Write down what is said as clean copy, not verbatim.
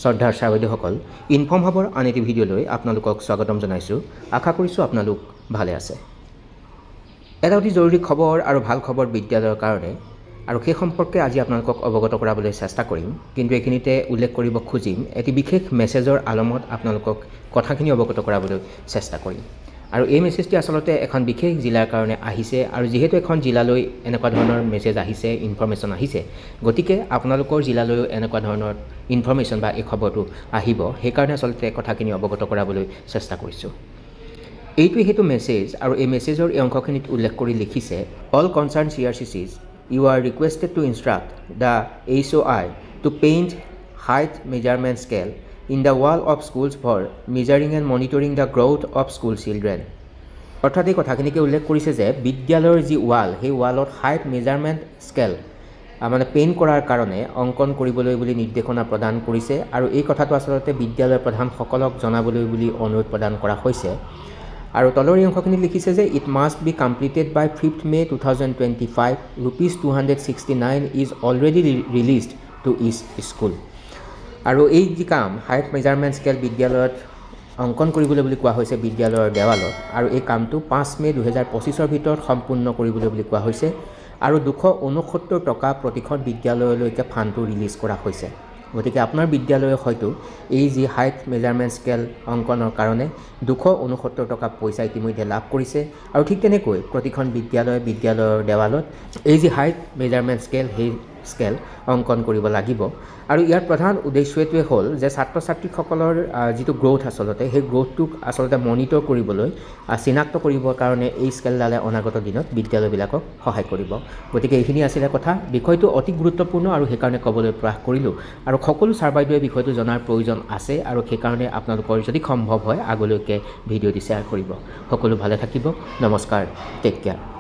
শ্ৰদ্ধাৰ ছাৰ-বাইদেউসকল, ইনফৰ্ম হ'বৰ আন এটি ভিডিঅ'লৈ আপোনালোকক স্বাগতম জনাইছোঁ। আশা কৰিছোঁ আপোনালোক ভালে আছে। এটা অতি জৰুৰী খবৰ আৰু ভাল খবৰ বিদ্যালয়ৰ কাৰণে, আৰু সেই সম্পৰ্কে আজি আপোনালোকক অৱগত কৰাবলৈ চেষ্টা কৰিম। কিন্তু এইখিনিতে উল্লেখ কৰিব খুজিম, এটি বিশেষ মেছেজৰ আলমত আপোনালোকক কথাখিনি অৱগত কৰাবলৈ চেষ্টা কৰিম। আৰু এই মেছেজটি আচলতে এখন বিশেষ জিলাৰ কাৰণে আহিছে, আৰু যিহেতু এখন জিলালৈ এনেকুৱা ধৰণৰ মেছেজ আহিছে, ইনফৰ্মেশ্যন আহিছে, গতিকে আপোনালোকৰ জিলালৈও এনেকুৱা ধৰণৰ ইনফৰ্মেশ্যন বা এই খবৰটো আহিব। সেইকাৰণে আচলতে কথাখিনি অৱগত কৰাবলৈ চেষ্টা কৰিছোঁ। এইটোৱে সেইটো মেছেজ, আৰু এই মেছেজৰ এই অংশখিনিত উল্লেখ কৰি লিখিছে, all concerned CRCCs, you are requested to instruct the HOI to paint height measurement scale in the wall of schools for measuring and monitoring the growth of school children. অৰ্থাৎ এই কথাখিনিকে উল্লেখ কৰিছে যে বিদ্যালয়ৰ যি ৱাল, সেই ৱালত হাইট মেজাৰমেণ্ট স্কেল মানে পেইণ্ট কৰাৰ কাৰণে অংকন কৰিবলৈ বুলি নিৰ্দেশনা প্ৰদান কৰিছে। আৰু এই কথাটো আচলতে বিদ্যালয়ৰ প্ৰধানসকলক জনাবলৈ বুলি অনুৰোধ প্ৰদান কৰা হৈছে। আৰু তলৰ এই অংশখিনি লিখিছে যে it must be completed by 5th May 2025, ₹269 is already released to each school. আৰু এই যি কাম হাইট মেজাৰমেণ্ট স্কেল বিদ্যালয়ত অংকন কৰিবলৈ বুলি কোৱা হৈছে বিদ্যালয়ৰ দেৱালত, আৰু এই কামটো 5 মে 2025 ভিতৰত সম্পূৰ্ণ কৰিবলৈ বুলি কোৱা হৈছে। আৰু 269 টকা প্ৰতিখন বিদ্যালয়লৈকে ফাণ্ডটো ৰিলিজ কৰা হৈছে। গতিকে আপোনাৰ বিদ্যালয়ে হয়তো এই যি হাইট মেজাৰমেণ্ট স্কেল অংকনৰ কাৰণে 269 টকা পইচা ইতিমধ্যে লাভ কৰিছে। আৰু ঠিক তেনেকৈ প্ৰতিখন বিদ্যালয়ৰ দেৱালত এই যি হাইট মেজাৰমেণ্ট স্কেল, সেই স্কেল অংকন কৰিব লাগিব। আৰু ইয়াৰ প্ৰধান উদ্দেশ্যটোৱে হ'ল যে ছাত্ৰ ছাত্ৰীসকলৰ যিটো গ্ৰ'থ আচলতে, সেই গ্ৰ'থটোক আচলতে মনিটৰ কৰিবলৈ, চিনাক্ত কৰিবৰ কাৰণে এই স্কেলডালে অনাগত দিনত বিদ্যালয়বিলাকক সহায় কৰিব। গতিকে এইখিনি আছিলে কথা। বিষয়টো অতি গুৰুত্বপূৰ্ণ, আৰু সেইকাৰণে ক'বলৈ প্ৰয়াস কৰিলোঁ। আৰু সকলো ছাৰ বাইদেৱে বিষয়টো জনাৰ প্ৰয়োজন আছে, আৰু সেইকাৰণে আপোনালোকৰ যদি সম্ভৱ হয় আগলৈকে ভিডিঅ'টি শ্বেয়াৰ কৰিব। সকলো ভালে থাকিব। নমস্কাৰ, টেক কেয়াৰ।